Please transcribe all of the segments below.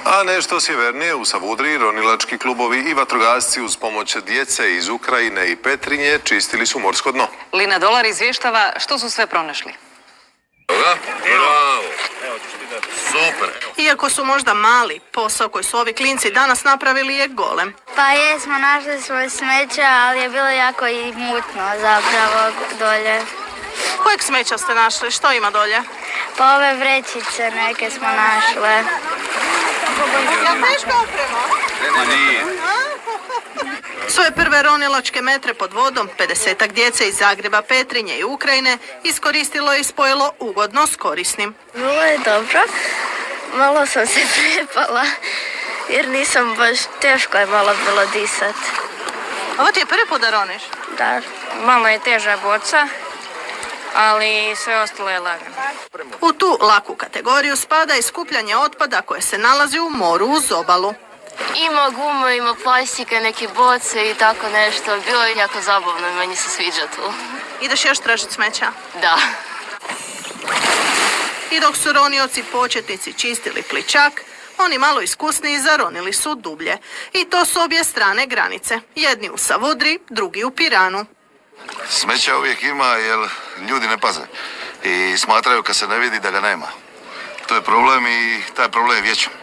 A nešto sjevernije u Savudriji ronilački klubovi i vatrogasci uz pomoć djece iz Ukrajine i Petrinje čistili su morsko dno. Lina Dolar izvještava što su sve pronašli. Bravo! Super! Iako su možda mali, posao koji su ovi klinci danas napravili je golem. Pa jesmo, našli smo smeća, ali je bilo jako i mutno zapravo dolje. Kojeg smeća ste našli? Što ima dolje? Pa ove vrećice neke smo našle. Ja teško oprema? Nije. Svoje prve ronilačke metre pod vodom 50-ak djece iz Zagreba, Petrinje i Ukrajine iskoristilo je i spojilo ugodno s korisnim. Bilo je dobro. Malo sam se prepala jer nisam baš, teško je malo bilo disat. Ovo ti je prvi put da roniš? Da. Malo je teža boca, ali sve ostalo je lagano. U tu laku kategoriju spada i skupljanje otpada koje se nalazi u moru uz obalu. Ima gume, ima plastike, neke boce i tako nešto. Bilo je jako zabavno i meni se sviđa tu. Ideš još tražiti smeća? Da. I dok su ronioci početnici čistili pličak, oni malo iskusniji zaronili su dublje. I to s obje strane granice. Jedni u Savudri, drugi u Piranu. Smeća uvijek ima jer ljudi ne paze i smatraju kad se ne vidi da ga nema. To je problem i taj problem je vječan.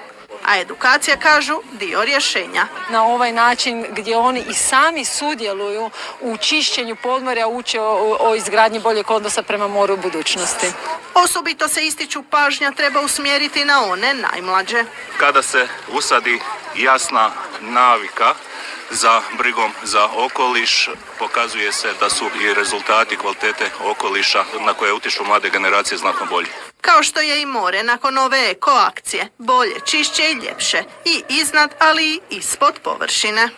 A edukacija, kažu, dio rješenja. Na ovaj način gdje oni i sami sudjeluju u čišćenju podmorja uče o izgradnji boljeg odnosa prema moru u budućnosti. Osobito se ističu pažnja treba usmjeriti na one najmlađe. Kada se usadi jasna navika za brigom za okoliš, pokazuje se da su i rezultati kvalitete okoliša na koje utiču mlade generacije znatno bolji. Kao što je i more nakon ove eko akcije. Bolje, čišće i ljepše. I iznad, ali i ispod površine.